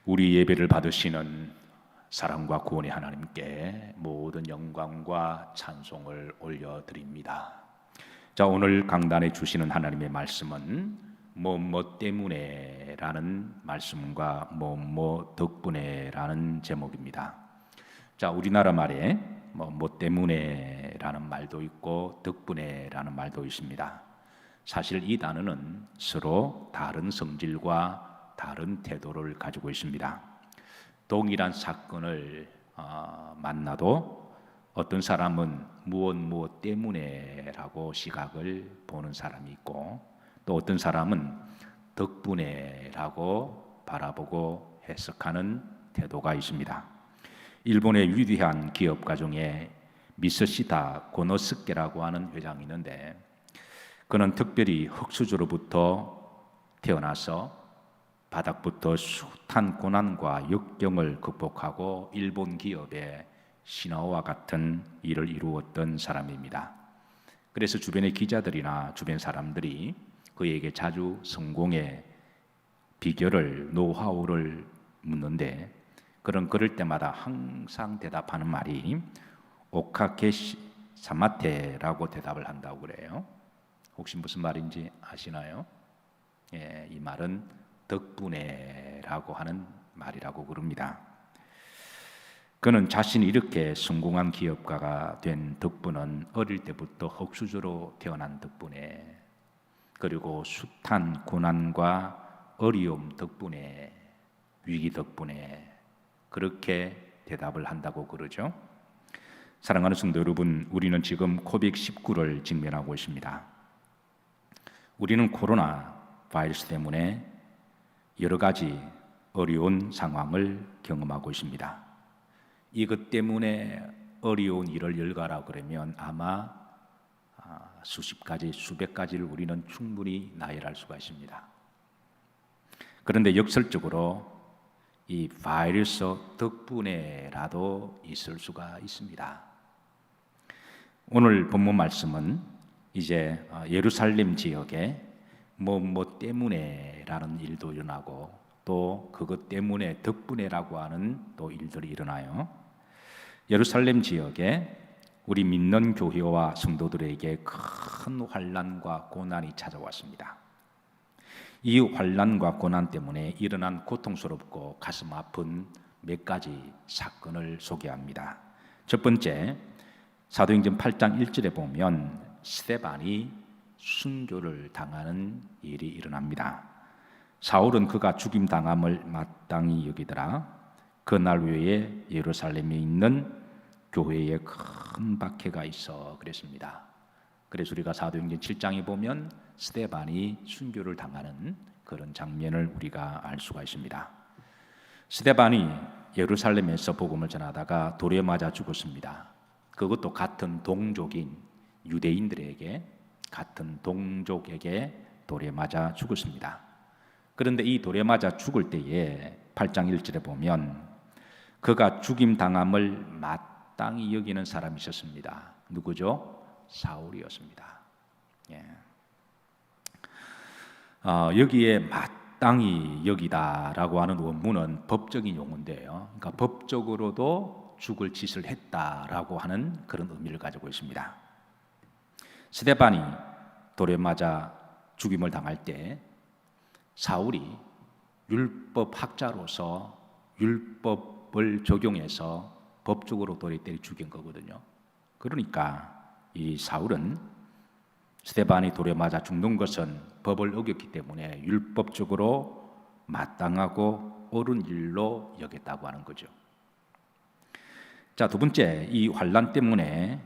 우리 예배를 받으시는 사랑과 구원의 하나님께 모든 영광과 찬송을 올려드립니다. 자, 오늘 강단에 주시는 하나님의 말씀은 뭐 때문에 라는 말씀과 뭐 덕분에 라는 제목입니다. 자, 우리나라 말에 뭐 때문에 라는 말도 있고 덕분에 라는 말도 있습니다. 사실 이 단어는 서로 다른 성질과 다른 태도를 가지고 있습니다. 동일한 사건을 만나도 어떤 사람은 무엇 때문에 라고 시각을 보는 사람이 있고, 또 어떤 사람은 덕분에 라고 바라보고 해석하는 태도가 있습니다. 일본의 위대한 기업가 중에 미쓰시다 고노스케라고 하는 회장이 있는데, 그는 특별히 흙수저로부터 태어나서 바닥부터 숱한 고난과 역경을 극복하고 일본 기업의 신화와 같은 일을 이루었던 사람입니다. 그래서 주변의 기자들이나 주변 사람들이 그에게 자주 성공의 비결을, 노하우를 묻는데, 그럴 때마다 항상 대답하는 말이 오카케시 사마테라고 대답을 한다고 그래요. 혹시 무슨 말인지 아시나요? 이 말은 덕분에 라고 하는 말이라고 그럽니다. 그는 자신이 이렇게 성공한 기업가가 된 덕분은 어릴 때부터 흙수저로 태어난 덕분에, 그리고 숱한 고난과 어려움 덕분에, 위기 덕분에 그렇게 대답을 한다고 그러죠. 사랑하는 성도 여러분, 우리는 지금 코빅19를 직면하고 있습니다. 우리는 코로나 바이러스 때문에 여러 가지 어려운 상황을 경험하고 있습니다. 이것 때문에 어려운 일을 열거하라 그러면 아마 수십 가지, 수백 가지를 우리는 충분히 나열할 수가 있습니다. 그런데 역설적으로 이 바이러스 덕분에라도 있을 수가 있습니다. 오늘 본문 말씀은 이제 예루살렘 지역에 뭐 때문에라는 일도 일어나고, 또 그것 때문에 덕분에라고 하는 또 일들이 일어나요. 예루살렘 지역에 우리 믿는 교회와 성도들에게 큰 환난과 고난이 찾아왔습니다. 이 환난과 고난 때문에 일어난 고통스럽고 가슴 아픈 몇 가지 사건을 소개합니다. 첫 번째, 사도행전 8장 1절에 보면 스데반이 순교를 당하는 일이 일어납니다. 사울은 그가 죽임당함을 마땅히 여기더라. 그날 외에 예루살렘에 있는 교회에 큰 박해가 있어 그랬습니다. 그래서 우리가 사도행전 7장에 보면 스데반이 순교를 당하는 그런 장면을 우리가 알 수가 있습니다. 스데반이 예루살렘에서 복음을 전하다가 돌에 맞아 죽었습니다. 그것도 같은 동족인 유대인들에게, 같은 동족에게 돌에 맞아 죽었습니다. 그런데 이 돌에 맞아 죽을 때에 8장 1절에 보면 그가 죽임당함을 마땅히 여기는 사람이 있었습니다. 누구죠? 사울이었습니다. 여기에 마땅히 여기다라고 하는 원문은 법적인 용어인데요. 그러니까 법적으로도 죽을 짓을 했다라고 하는 그런 의미를 가지고 있습니다. 스데반이 돌에 맞아 죽임을 당할 때 사울이 율법학자로서 율법을 적용해서 법적으로 돌에 때려 죽인 거거든요. 그러니까 이 사울은 스데반이 돌에 맞아 죽는 것은 법을 어겼기 때문에 율법적으로 마땅하고 옳은 일로 여겼다고 하는 거죠. 자, 두 번째, 이 환난 때문에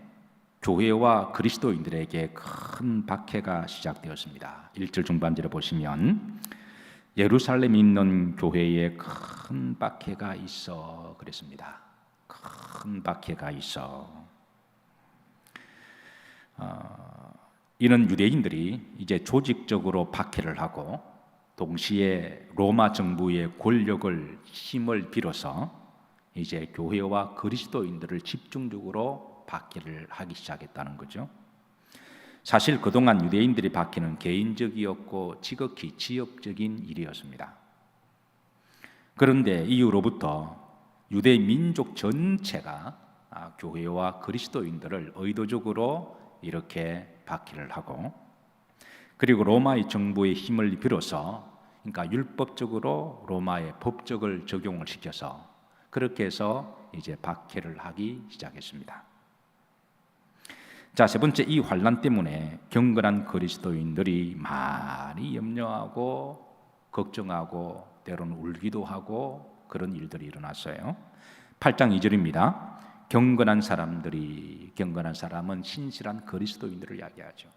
교회와 그리스도인들에게 큰 박해가 시작되었습니다. 1절 중반절에 보시면 예루살렘에 있는 교회에 큰 박해가 있어 그랬습니다. 큰 박해가 있어. 이는 유대인들이 이제 조직적으로 박해를 하고, 동시에 로마 정부의 권력을, 힘을 빌어서 이제 교회와 그리스도인들을 집중적으로 박해를 하기 시작했다는 거죠. 사실 그동안 유대인들이 박해는 개인적이었고 지극히 지역적인 일이었습니다. 그런데 이후로부터 유대 민족 전체가 교회와 그리스도인들을 의도적으로 이렇게 박해를 하고, 그리고 로마의 정부의 힘을 빌어서, 그러니까 율법적으로 로마의 법적을 적용을 시켜서 그렇게 해서 이제 박해를 하기 시작했습니다. 자, 세 번째, 이 환난 때문에 경건한 그리스도인들이 많이 염려하고 걱정하고 때로는 울기도 하고 그런 일들이 일어났어요. 8장 2절입니다. 경건한 사람은 신실한 그리스도인들을 이야기하죠.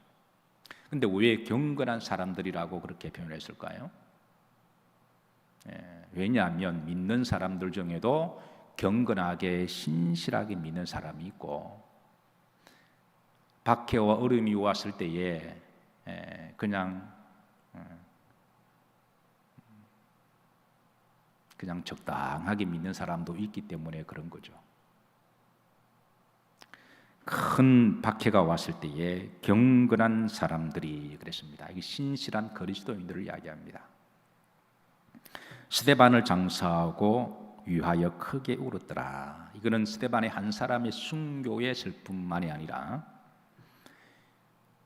근데 왜 경건한 사람들이라고 그렇게 표현했을까요? 왜냐하면 믿는 사람들 중에도 경건하게 신실하게 믿는 사람이 있고, 박해와 어려움이 왔을 때에 그냥 적당하게 믿는 사람도 있기 때문에 그런 거죠. 큰 박해가 왔을 때에 경건한 사람들이 그랬습니다. 이게 신실한 그리스도인들을 이야기합니다. 스데반을 장사하고 위하여 크게 울었더라. 이거는 스데반의 한 사람의 순교의 슬픔만이 아니라,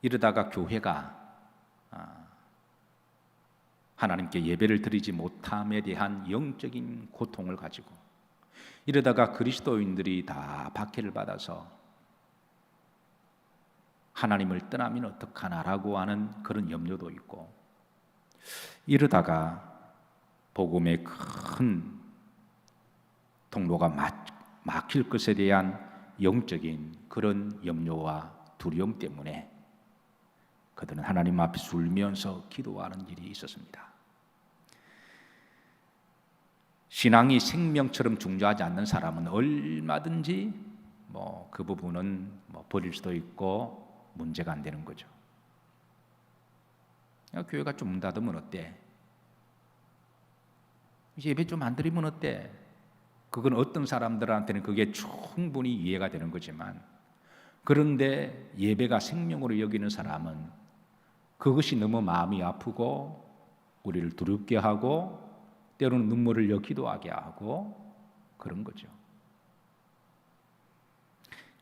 이러다가 교회가 하나님께 예배를 드리지 못함에 대한 영적인 고통을 가지고, 이러다가 그리스도인들이 다 박해를 받아서 하나님을 떠나면 어떡하나라고 하는 그런 염려도 있고, 이러다가 복음의 큰 통로가 막힐 것에 대한 영적인 그런 염려와 두려움 때문에 그들은 하나님 앞에 울면서 기도하는 일이 있었습니다. 신앙이 생명처럼 중요하지 않는 사람은 얼마든지 그 부분은 버릴 수도 있고 문제가 안 되는 거죠. 교회가 좀 문 닫으면 어때? 예배 좀 안 드리면 어때? 그건 어떤 사람들한테는 그게 충분히 이해가 되는 거지만, 그런데 예배가 생명으로 여기는 사람은 그것이 너무 마음이 아프고 우리를 두렵게 하고 때로는 눈물을 여기도 하게 하고 그런 거죠.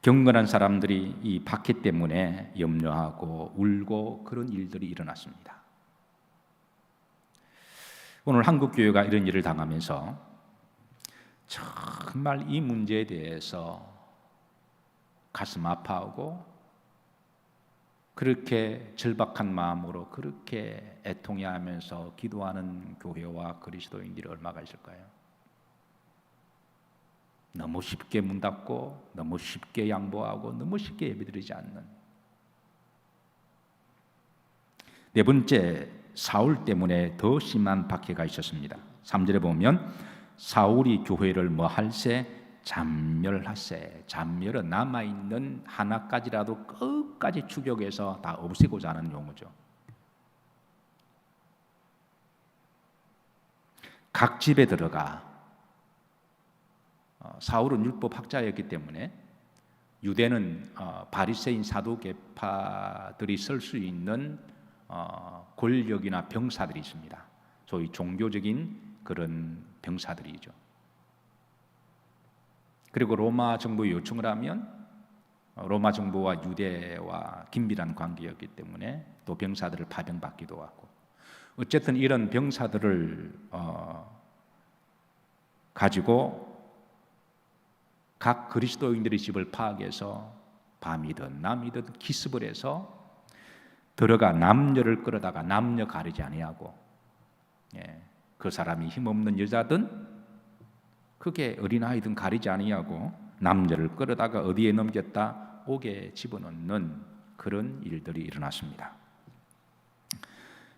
경건한 사람들이 이 박해 때문에 염려하고 울고 그런 일들이 일어났습니다. 오늘 한국 교회가 이런 일을 당하면서 정말 이 문제에 대해서 가슴 아파하고 그렇게 절박한 마음으로 그렇게 애통해하면서 기도하는 교회와 그리스도인들이 얼마가 있을까요? 너무 쉽게 문 닫고 너무 쉽게 양보하고 너무 쉽게 예배드리지 않는. 네 번째, 사울 때문에 더 심한 박해가 있었습니다. 3절에 보면 사울이 교회를 할세? 잔멸하세. 잔멸은 남아있는 하나까지라도 끝까지 추격해서 다 없애고자 하는 용어죠. 각 집에 들어가, 사울은 율법학자였기 때문에 유대는 바리새인 사두개파들이 쓸 수 있는 권력이나 병사들이 있습니다. 소위 종교적인 그런 병사들이죠. 그리고 로마 정부에 요청을 하면 로마 정부와 유대와 긴밀한 관계였기 때문에 또 병사들을 파병받기도 하고, 어쨌든 이런 병사들을 가지고 각 그리스도인들의 집을 파악해서 밤이든 남이든 기습을 해서 들어가 남녀를 끌어다가 남녀 가리지 아니하고, 그 사람이 힘없는 여자든 크게 어린아이든 가리지 아니하고 남녀를 끌어다가 어디에 넘겼다? 옥에 집어넣는 그런 일들이 일어났습니다.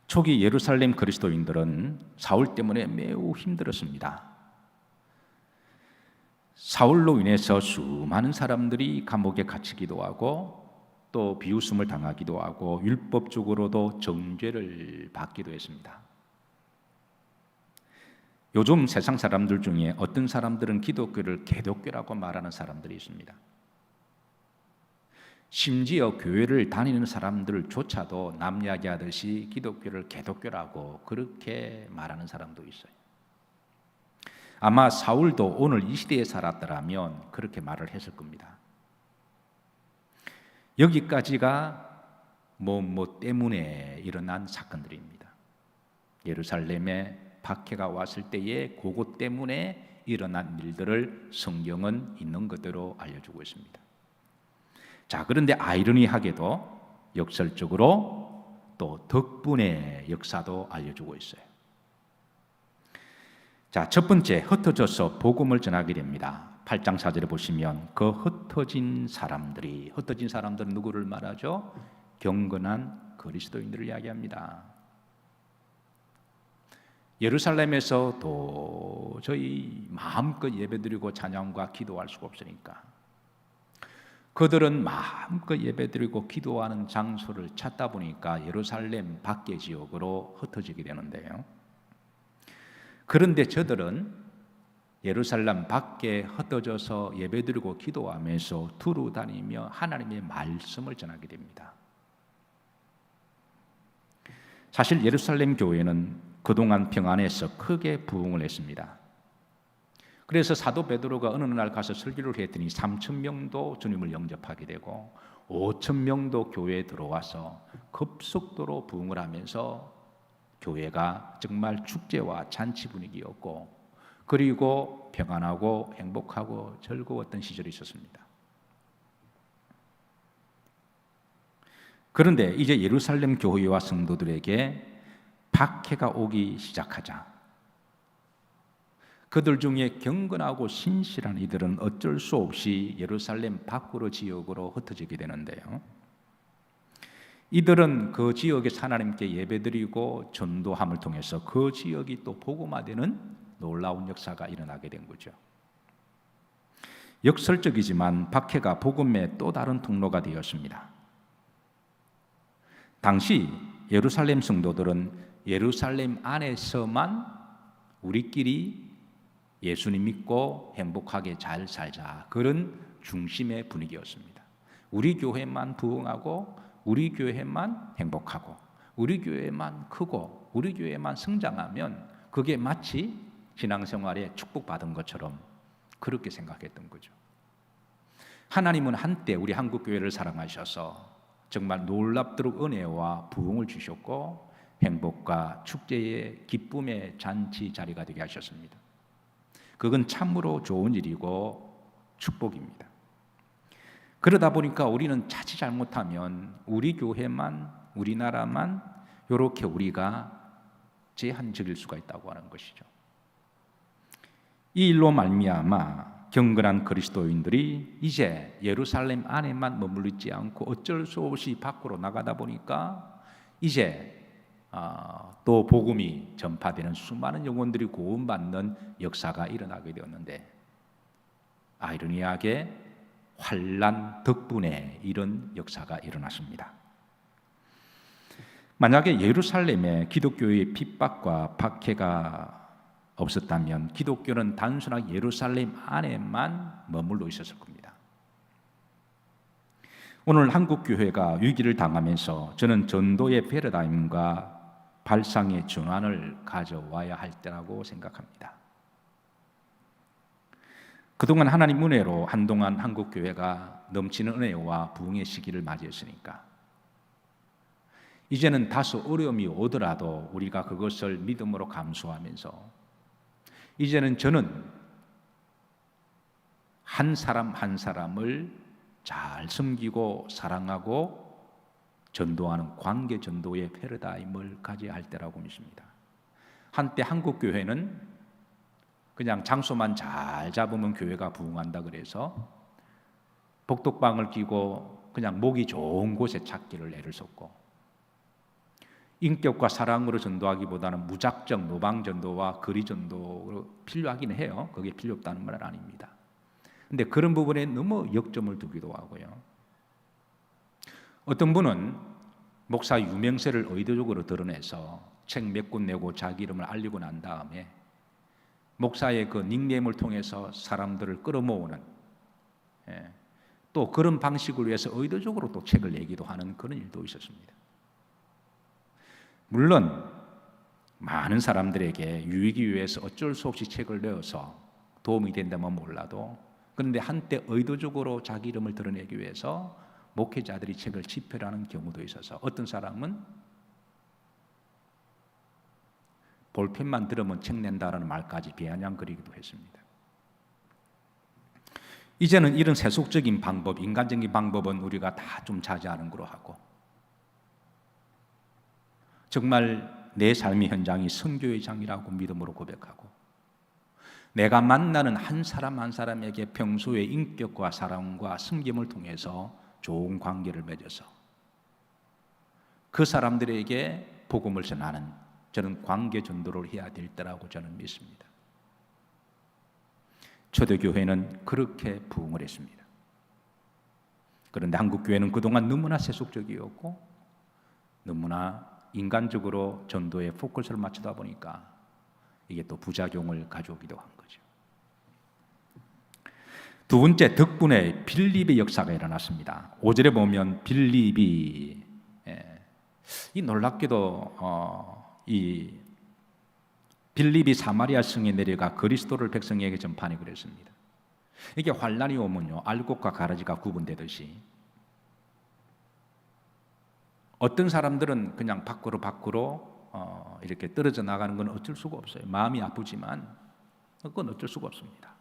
초기 예루살렘 그리스도인들은 사울 때문에 매우 힘들었습니다. 사울로 인해서 수많은 사람들이 감옥에 갇히기도 하고 또 비웃음을 당하기도 하고 율법적으로도 정죄를 받기도 했습니다. 요즘 세상 사람들 중에 어떤 사람들은 기독교를 개독교라고 말하는 사람들이 있습니다. 심지어 교회를 다니는 사람들조차도 남 이야기하듯이 기독교를 개독교라고 그렇게 말하는 사람도 있어요. 아마 사울도 오늘 이 시대에 살았더라면 그렇게 말을 했을 겁니다. 여기까지가 뭐 때문에 일어난 사건들입니다. 예루살렘에 박해가 왔을 때에 그것 때문에 일어난 일들을 성경은 있는 그대로 알려주고 있습니다. 자, 그런데 아이러니하게도 역설적으로 또 덕분의 역사도 알려주고 있어요. 자, 첫 번째, 흩어져서 복음을 전하게 됩니다. 8장 4절에 보시면 그 흩어진 사람들은 누구를 말하죠? 경건한 그리스도인들을 이야기합니다. 예루살렘에서 도저히 마음껏 예배드리고 찬양과 기도할 수가 없으니까 그들은 마음껏 예배드리고 기도하는 장소를 찾다 보니까 예루살렘 밖의 지역으로 흩어지게 되는데요. 그런데 저들은 예루살렘 밖에 흩어져서 예배드리고 기도하면서 두루 다니며 하나님의 말씀을 전하게 됩니다. 사실 예루살렘 교회는 그동안 평안해서 크게 부흥을 했습니다. 그래서 사도 베드로가 어느 날 가서 설교를 했더니 3,000명도 주님을 영접하게 되고 5,000명도 교회에 들어와서 급속도로 부흥을 하면서 교회가 정말 축제와 잔치 분위기였고 그리고 평안하고 행복하고 즐거웠던 시절이 있었습니다. 그런데 이제 예루살렘 교회와 성도들에게 박해가 오기 시작하자 그들 중에 경건하고 신실한 이들은 어쩔 수 없이 예루살렘 밖으로 지역으로 흩어지게 되는데요. 이들은 그 지역에서 하나님께 예배드리고 전도함을 통해서 그 지역이 또 복음화되는 놀라운 역사가 일어나게 된 거죠. 역설적이지만 박해가 복음의 또 다른 통로가 되었습니다. 당시 예루살렘 성도들은 예루살렘 안에서만 우리끼리 예수님 믿고 행복하게 잘 살자 그런 중심의 분위기였습니다. 우리 교회만 부흥하고 우리 교회만 행복하고 우리 교회만 크고 우리 교회만 성장하면 그게 마치 신앙생활에 축복받은 것처럼 그렇게 생각했던 거죠. 하나님은 한때 우리 한국교회를 사랑하셔서 정말 놀랍도록 은혜와 부흥을 주셨고 행복과 축제의 기쁨의 잔치 자리가 되게 하셨습니다. 그건 참으로 좋은 일이고 축복입니다. 그러다 보니까 우리는 자칫 잘못하면 우리 교회만 우리나라만 이렇게 우리가 제한적일 수가 있다고 하는 것이죠. 이 일로 말미암아 경건한 그리스도인들이 이제 예루살렘 안에만 머물러 있지 않고 어쩔 수 없이 밖으로 나가다 보니까 이제 또 복음이 전파되는 수많은 영혼들이 구원받는 역사가 일어나게 되었는데 아이러니하게 환난 덕분에 이런 역사가 일어났습니다. 만약에 예루살렘에 기독교의 핍박과 박해가 없었다면 기독교는 단순하게 예루살렘 안에만 머물러 있었을 겁니다. 오늘 한국교회가 위기를 당하면서 저는 전도의 패러다임과 발상의 전환을 가져와야 할 때라고 생각합니다. 그동안 하나님 은혜로 한동안 한국교회가 넘치는 은혜와 부흥의 시기를 맞이했으니까 이제는 다소 어려움이 오더라도 우리가 그것을 믿음으로 감수하면서 이제는 저는 한 사람 한 사람을 잘 섬기고 사랑하고 전도하는 관계 전도의 패러다임을 가져야 할 때라고 믿습니다. 한때 한국 교회는 그냥 장소만 잘 잡으면 교회가 부흥한다 그래서 복덕방을 끼고 그냥 목이 좋은 곳에 찾기를 애를 썼고 인격과 사랑으로 전도하기보다는 무작정 노방 전도와 거리 전도로 필요하긴 해요. 그게 필요 없다는 말은 아닙니다. 근데 그런 부분에 너무 역점을 두기도 하고요. 어떤 분은 목사 유명세를 의도적으로 드러내서 책 몇 권 내고 자기 이름을 알리고 난 다음에 목사의 그 닉네임을 통해서 사람들을 끌어모으는 또 그런 방식을 위해서 의도적으로 또 책을 내기도 하는 그런 일도 있었습니다. 물론 많은 사람들에게 유익이 위해서 어쩔 수 없이 책을 내어서 도움이 된다면 몰라도, 그런데 한때 의도적으로 자기 이름을 드러내기 위해서 목회자들이 책을 집필하는 경우도 있어서 어떤 사람은 볼펜만 들으면 책 낸다라는 말까지 비아냥거리기도 했습니다. 이제는 이런 세속적인 방법, 인간적인 방법은 우리가 다 좀 자제하는 거로 하고, 정말 내 삶의 현장이 선교의 장이라고 믿음으로 고백하고, 내가 만나는 한 사람 한 사람에게 평소의 인격과 사랑과 섬김을 통해서 좋은 관계를 맺어서 그 사람들에게 복음을 전하는, 저는 관계 전도를 해야 될 때라고 저는 믿습니다. 초대교회는 그렇게 부흥을 했습니다. 그런데 한국교회는 그동안 너무나 세속적이었고 너무나 인간적으로 전도에 포커스를 맞추다 보니까 이게 또 부작용을 가져오기도 한 거죠. 두 번째, 덕분에 빌립의 역사가 일어났습니다. 5절에 보면 빌립이, 이 놀랍게도 이 빌립이 사마리아 성에 내려가 그리스도를 백성에게 전파하니 그랬습니다. 이게 환란이 오면요, 알곡과 가라지가 구분되듯이 어떤 사람들은 그냥 밖으로 이렇게 떨어져 나가는 건 어쩔 수가 없어요. 마음이 아프지만 그건 어쩔 수가 없습니다.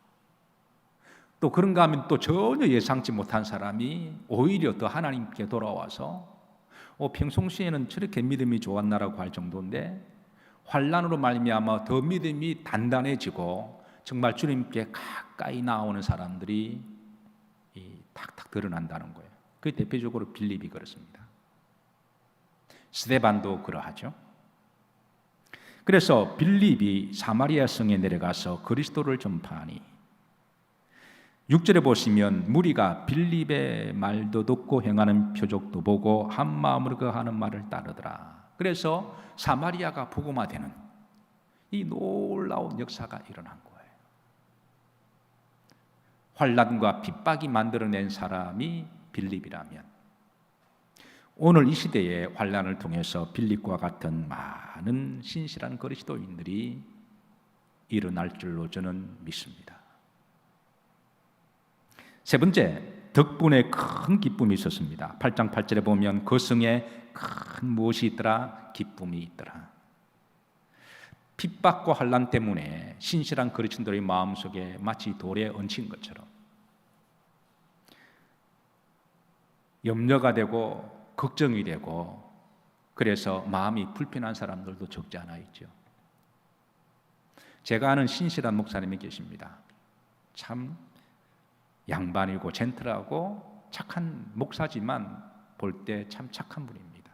또 그런가 하면 또 전혀 예상치 못한 사람이 오히려 더 하나님께 돌아와서 평상시에는 저렇게 믿음이 좋았나라고 할 정도인데 환난으로 말미암아 더 믿음이 단단해지고 정말 주님께 가까이 나오는 사람들이 탁탁 드러난다는 거예요. 그 대표적으로 빌립이 그렇습니다. 스데반도 그러하죠. 그래서 빌립이 사마리아 성에 내려가서 그리스도를 전파하니, 6절에 보시면 무리가 빌립의 말도 듣고 행하는 표적도 보고 한 마음으로 그 하는 말을 따르더라. 그래서 사마리아가 복음화되는 이 놀라운 역사가 일어난 거예요. 환난과 핍박이 만들어낸 사람이 빌립이라면 오늘 이 시대에 환난을 통해서 빌립과 같은 많은 신실한 그리스도인들이 일어날 줄로 저는 믿습니다. 세 번째, 덕분에 큰 기쁨이 있었습니다. 8장 8절에 보면 그 성에 큰 무엇이 있더라? 기쁨이 있더라. 핍박과 환난 때문에 신실한 그리스도인들의 마음속에 마치 돌에 얹힌 것처럼 염려가 되고 걱정이 되고, 그래서 마음이 불편한 사람들도 적지 않아 있죠. 제가 아는 신실한 목사님이 계십니다. 참 양반이고 젠틀하고 착한 목사지만 볼 때 참 착한 분입니다.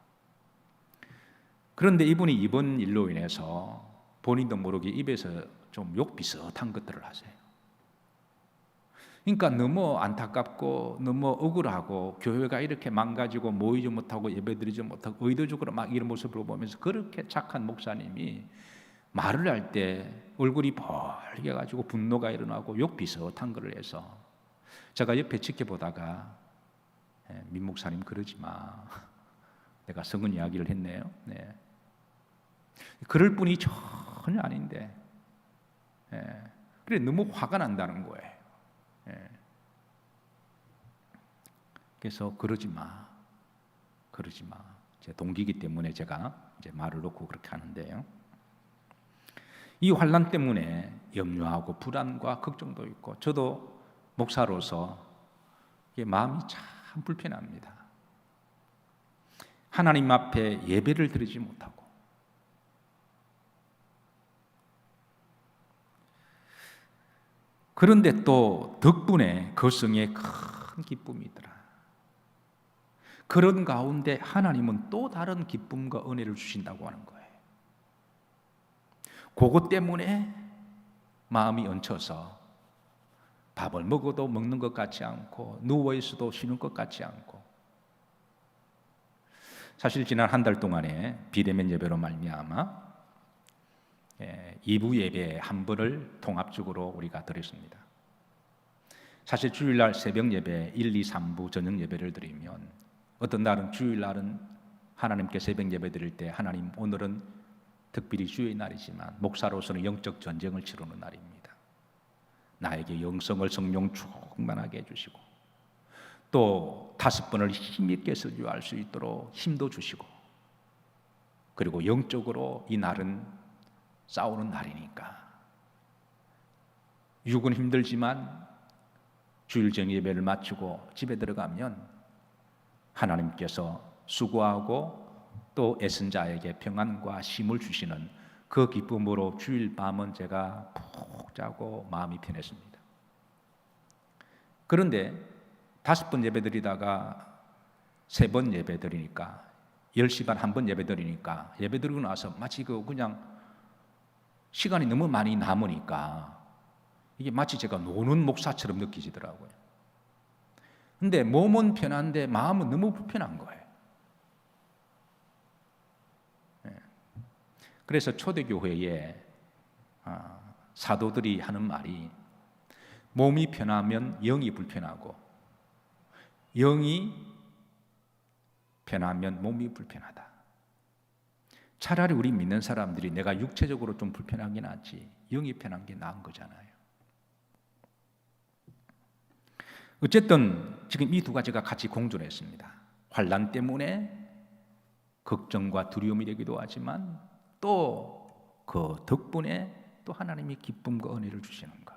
그런데 이분이 이번 일로 인해서 본인도 모르게 입에서 좀 욕 비슷한 것들을 하세요. 그러니까 너무 안타깝고 너무 억울하고, 교회가 이렇게 망가지고 모이지 못하고 예배드리지 못하고 의도적으로 막 이런 모습을 보면서 그렇게 착한 목사님이 말을 할 때 얼굴이 벌게가지고 분노가 일어나고 욕 비슷한 걸 해서 제가 옆에 지켜보다가 민 목사님 그러지 마. 내가 성은 이야기를 했네요. 네. 그럴 뿐이 전혀 아닌데, 그래 너무 화가 난다는 거예요. 그래서 그러지 마. 제 동기이기 때문에 제가 이제 말을 놓고 그렇게 하는데요. 이 환난 때문에 염려하고 불안과 걱정도 있고, 저도 목사로서 마음이 참 불편합니다. 하나님 앞에 예배를 드리지 못하고, 그런데 또 덕분에 그 성에 큰 기쁨이 있더라. 그런 가운데 하나님은 또 다른 기쁨과 은혜를 주신다고 하는 거예요. 그것 때문에 마음이 얹혀서 밥을 먹어도 먹는 것 같지 않고 누워 있어도 쉬는 것 같지 않고, 사실 지난 한 달 동안에 비대면 예배로 말미암아 2부 예배 한 번을 통합적으로 우리가 드렸습니다. 사실 주일날 새벽 예배 1, 2, 3부 저녁 예배를 드리면, 어떤 날은 주일날은 하나님께 새벽 예배 드릴 때 하나님 오늘은 특별히 주의 날이지만 목사로서는 영적 전쟁을 치르는 날입니다. 나에게 영성을 성령 충만하게 해주시고 또 5번을 힘있게 설교할 수 있도록 힘도 주시고 그리고 영적으로 이 날은 싸우는 날이니까 육은 힘들지만 주일 정예 예배를 마치고 집에 들어가면 하나님께서 수고하고 또 애쓴 자에게 평안과 쉼을 주시는 그 기쁨으로 주일 밤은 제가 푹 자고 마음이 편했습니다. 그런데 5번 예배 드리다가 3번 예배 드리니까 10시 반 1번 예배 드리니까 예배 드리고 나서 마치 그냥 시간이 너무 많이 남으니까 이게 마치 제가 노는 목사처럼 느껴지더라고요. 근데 몸은 편한데 마음은 너무 불편한 거예요. 그래서 초대교회에 사도들이 하는 말이 몸이 편하면 영이 불편하고 영이 편하면 몸이 불편하다. 차라리 우리 믿는 사람들이 내가 육체적으로 좀 불편한 게 낫지 영이 편한 게 나은 거잖아요. 어쨌든 지금 이 두 가지가 같이 공존했습니다. 환난 때문에 걱정과 두려움이 되기도 하지만 또 그 덕분에 또 하나님이 기쁨과 은혜를 주시는 것.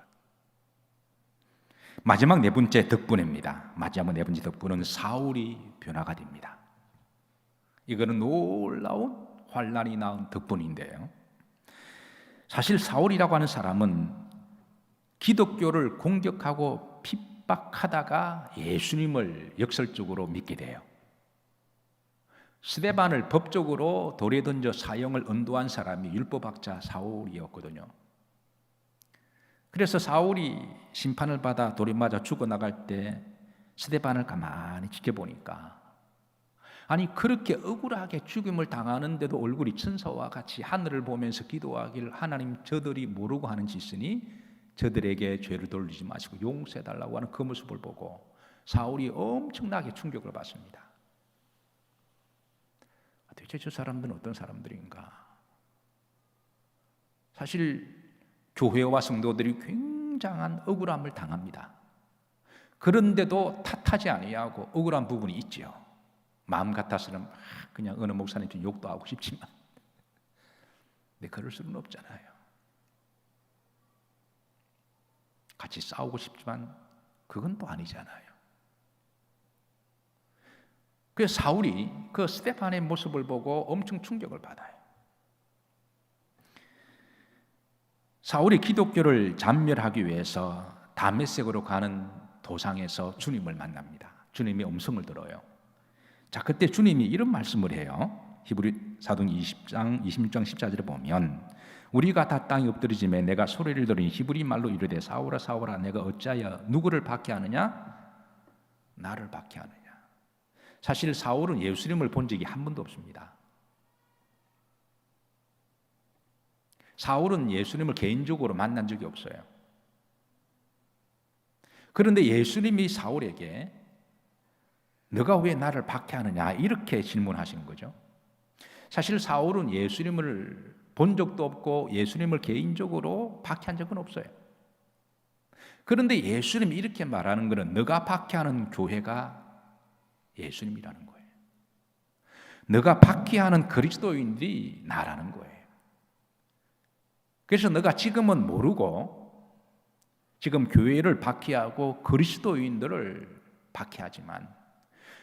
마지막 4번째 덕분입니다. 마지막 4번째 덕분은 사울이 변화가 됩니다. 이거는 놀라운 환난이 낳은 덕분인데요. 사실 사울이라고 하는 사람은 기독교를 공격하고 핍박하다가 예수님을 역설적으로 믿게 돼요. 스데반을 법적으로 돌에 던져 사형을 언도한 사람이 율법학자 사울이었거든요. 그래서 사울이 심판을 받아 돌에 맞아 죽어나갈 때 스데반을 가만히 지켜보니까 아니 그렇게 억울하게 죽임을 당하는데도 얼굴이 천사와 같이 하늘을 보면서 기도하기를 하나님 저들이 모르고 하는 짓이니 저들에게 죄를 돌리지 마시고 용서해달라고 하는 그 모습을 보고 사울이 엄청나게 충격을 받습니다. 도대체 저 사람들은 어떤 사람들인가? 사실 교회와 성도들이 굉장한 억울함을 당합니다. 그런데도 탓하지 아니하고 억울한 부분이 있지요. 마음 같아서는 그냥 어느 목사님 좀 욕도 하고 싶지만 근데 그럴 수는 없잖아요. 같이 싸우고 싶지만 그건 또 아니잖아요. 그래서 사울이 그 스데반의 모습을 보고 엄청 충격을 받아요. 사울이 기독교를 잔멸하기 위해서 다메섹으로 가는 도상에서 주님을 만납니다. 주님이 음성을 들어요. 자, 그때 주님이 이런 말씀을 해요. 히브리 사도행 26장 14절에 보면 우리가 다 땅에 엎드리지매 내가 소리를 들으니 히브리 말로 이르되 사울아 사울아 내가 어찌하여 누구를 박해하느냐? 나를 박해하느냐? 사실 사울은 예수님을 본 적이 한 번도 없습니다. 사울은 예수님을 개인적으로 만난 적이 없어요. 그런데 예수님이 사울에게 너가 왜 나를 박해하느냐 이렇게 질문하시는 거죠. 사실 사울은 예수님을 본 적도 없고 예수님을 개인적으로 박해한 적은 없어요. 그런데 예수님이 이렇게 말하는 것은 너가 박해하는 교회가 예수님이라는 거예요. 너가 박해하는 그리스도인들이 나라는 거예요. 그래서 너가 지금은 모르고 지금 교회를 박해하고 그리스도인들을 박해하지만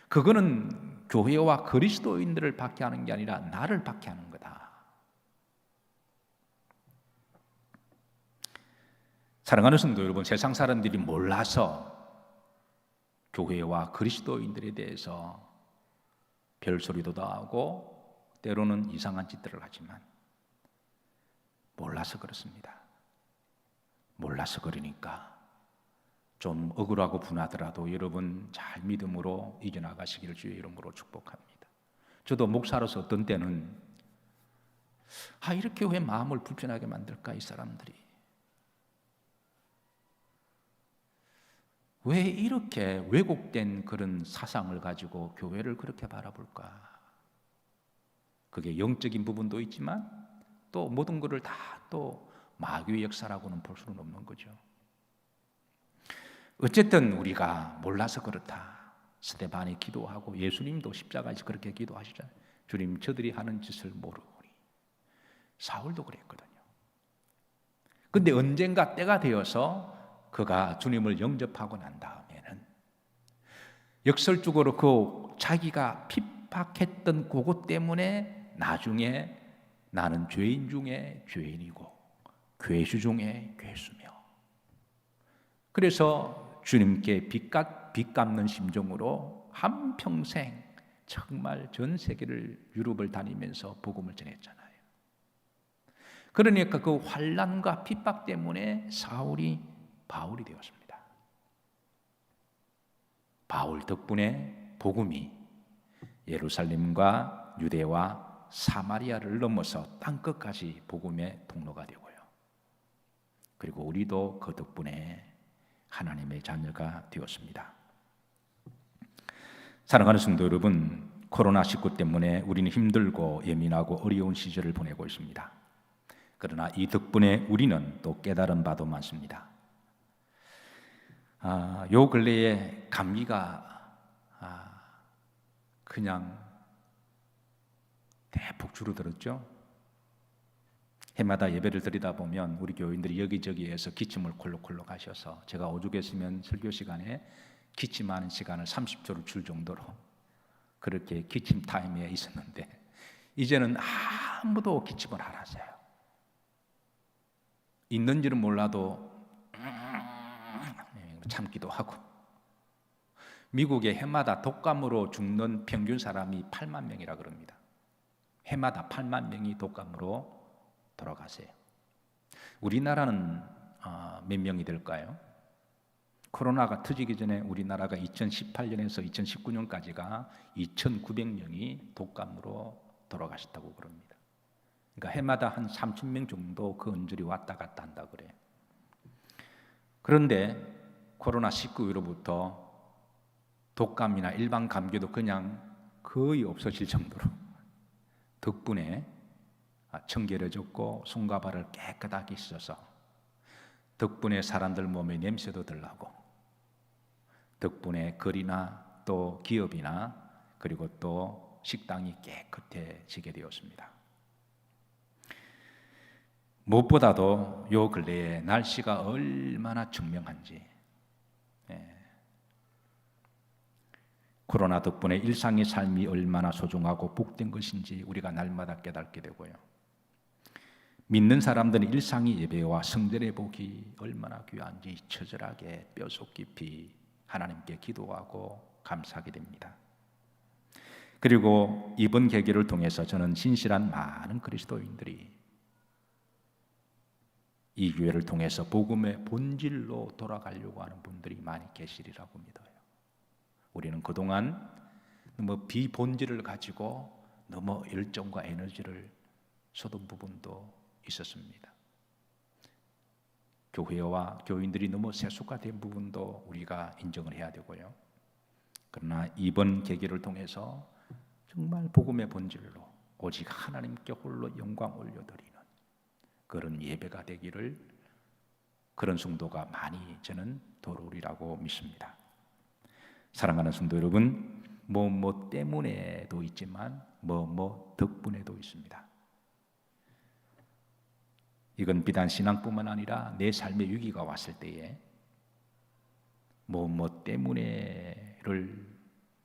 그거는 교회와 그리스도인들을 박해하는 게 아니라 나를 박해하는 거다. 사랑하는 성도 여러분, 세상 사람들이 몰라서 교회와 그리스도인들에 대해서 별소리도 다 하고 때로는 이상한 짓들을 하지만 몰라서 그렇습니다. 몰라서 그러니까 좀 억울하고 분하더라도 여러분 잘 믿음으로 이겨나가시기를 주의 이름으로 축복합니다. 저도 목사로서 어떤 때는 이렇게 왜 마음을 불편하게 만들까 이 사람들이. 왜 이렇게 왜곡된 그런 사상을 가지고 교회를 그렇게 바라볼까? 그게 영적인 부분도 있지만 또 모든 것을 다 또 마귀의 역사라고는 볼 수는 없는 거죠. 어쨌든 우리가 몰라서 그렇다. 스데반이 기도하고 예수님도 십자가에서 그렇게 기도하시잖아요. 주님, 저들이 하는 짓을 모르오니. 사울도 그랬거든요. 근데 언젠가 때가 되어서 그가 주님을 영접하고 난 다음에는 역설적으로 그 자기가 핍박했던 그것 때문에 나중에 나는 죄인 중에 죄인이고 괴수 중에 괴수며, 그래서 주님께 빚 갚는 심정으로 한평생 정말 전 세계를 유럽을 다니면서 복음을 전했잖아요. 그러니까 그 환난과 핍박 때문에 사울이 바울이 되었습니다. 바울 덕분에 복음이 예루살렘과 유대와 사마리아를 넘어서 땅끝까지 복음의 통로가 되고요. 그리고 우리도 그 덕분에 하나님의 자녀가 되었습니다. 사랑하는 성도 여러분, 코로나19 때문에 우리는 힘들고 예민하고 어려운 시절을 보내고 있습니다. 그러나 이 덕분에 우리는 또 깨달은 바도 많습니다. 요 근래에 감기가 그냥 대폭 줄어들었죠. 해마다 예배를 드리다 보면 우리 교인들이 여기저기에서 기침을 콜록콜록 하셔서 제가 오죽 했으면 설교 시간에 기침하는 시간을 30초를 줄 정도로 그렇게 기침 타임에 있었는데 이제는 아무도 기침을 안 하세요. 있는지는 몰라도 참기도 하고. 미국에 해마다 독감으로 죽는 평균 사람이 8만 명이라 그럽니다. 해마다 8만 명이 독감으로 돌아가세요. 우리나라는 몇 명이 될까요? 코로나가 터지기 전에 우리나라가 2018년에서 2019년까지가 2,900명이 독감으로 돌아가셨다고 그럽니다. 그러니까 해마다 한 3,000명 정도 그 언저리 왔다 갔다 한다 그래요. 그런데 코로나19로부터 독감이나 일반 감기도 그냥 거의 없어질 정도로 덕분에 청결해졌고 손과 발을 깨끗하게 씻어서 덕분에 사람들 몸에 냄새도 덜 나고 덕분에 거리나 또 기업이나 그리고 또 식당이 깨끗해지게 되었습니다. 무엇보다도 요 근래에 날씨가 얼마나 청명한지, 코로나 덕분에 일상의 삶이 얼마나 소중하고 복된 것인지 우리가 날마다 깨닫게 되고요. 믿는 사람들은 일상의 예배와 성전의 복이 얼마나 귀한지 처절하게 뼈속 깊이 하나님께 기도하고 감사하게 됩니다. 그리고 이번 계기를 통해서 저는 진실한 많은 그리스도인들이 이 기회를 통해서 복음의 본질로 돌아가려고 하는 분들이 많이 계시리라고 믿어요. 우리는 그동안 너무 비본질을 가지고 너무 열정과 에너지를 쏟은 부분도 있었습니다. 교회와 교인들이 너무 세속화된 부분도 우리가 인정을 해야 되고요. 그러나 이번 계기를 통해서 정말 복음의 본질로 오직 하나님께 홀로 영광 올려드리는 그런 예배가 되기를, 그런 성도가 많이 저는 돌아오리라고 믿습니다. 사랑하는 성도 여러분, 뭐 때문에도 있지만 뭐 덕분에도 있습니다. 이건 비단 신앙뿐만 아니라 내 삶의 위기가 왔을 때에 뭐 때문에를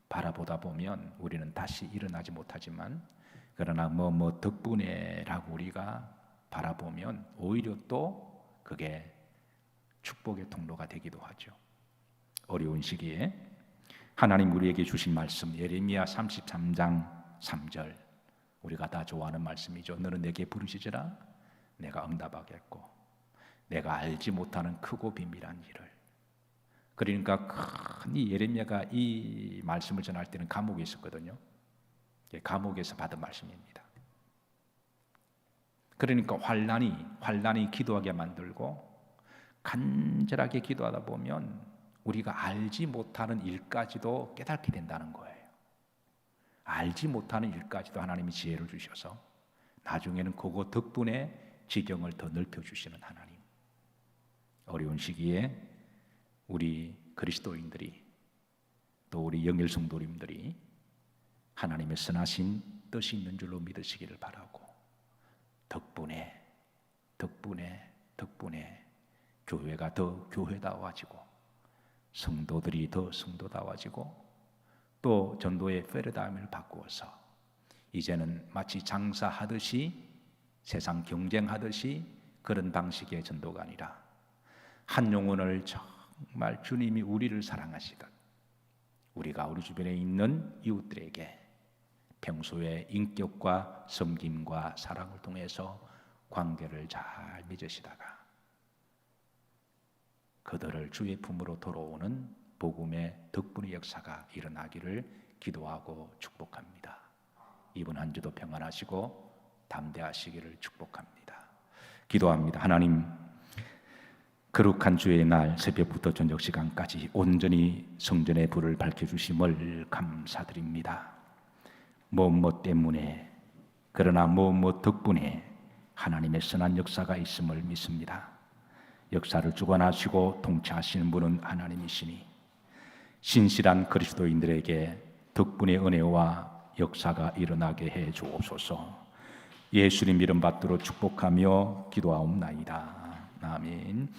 바라보다 보면 우리는 다시 일어나지 못하지만, 그러나 뭐 덕분에라고 우리가 바라보면 오히려 또 그게 축복의 통로가 되기도 하죠. 어려운 시기에 하나님 우리에게 주신 말씀, 예레미야 33장 3절, 우리가 다 좋아하는 말씀이죠. 너는 내게 부르시지라 내가 응답하겠고 내가 알지 못하는 크고 비밀한 일을. 그러니까 이 예레미야가 이 말씀을 전할 때는 감옥에 있었거든요. 감옥에서 받은 말씀입니다. 그러니까 환난이 기도하게 만들고, 간절하게 기도하다 보면 우리가 알지 못하는 일까지도 깨닫게 된다는 거예요. 알지 못하는 일까지도 하나님이 지혜를 주셔서 나중에는 그거 덕분에 지경을 더 넓혀주시는 하나님. 어려운 시기에 우리 그리스도인들이 또 우리 영일 성도님들이 하나님의 선하신 뜻이 있는 줄로 믿으시기를 바라고, 덕분에 교회가 더 교회다워지고 성도들이 더 성도다워지고 또 전도의 패러다임을 바꾸어서 이제는 마치 장사하듯이 세상 경쟁하듯이 그런 방식의 전도가 아니라 한 영혼을 정말 주님이 우리를 사랑하시듯 우리가 우리 주변에 있는 이웃들에게 평소에 인격과 섬김과 사랑을 통해서 관계를 잘 맺으시다가 그들을 주의 품으로 돌아오는 복음의 덕분의 역사가 일어나기를 기도하고 축복합니다. 이번 한 주도 평안하시고 담대하시기를 축복합니다. 기도합니다. 하나님, 거룩한 주의 날 새벽부터 저녁 시간까지 온전히 성전의 불을 밝혀주심을 감사드립니다. 무엇 때문에, 그러나 무엇 덕분에 하나님의 선한 역사가 있음을 믿습니다. 역사를 주관하시고 통치하시는 분은 하나님이시니 신실한 그리스도인들에게 덕분의 은혜와 역사가 일어나게 해 주옵소서. 예수님 이름 받들어 축복하며 기도하옵나이다. 아멘.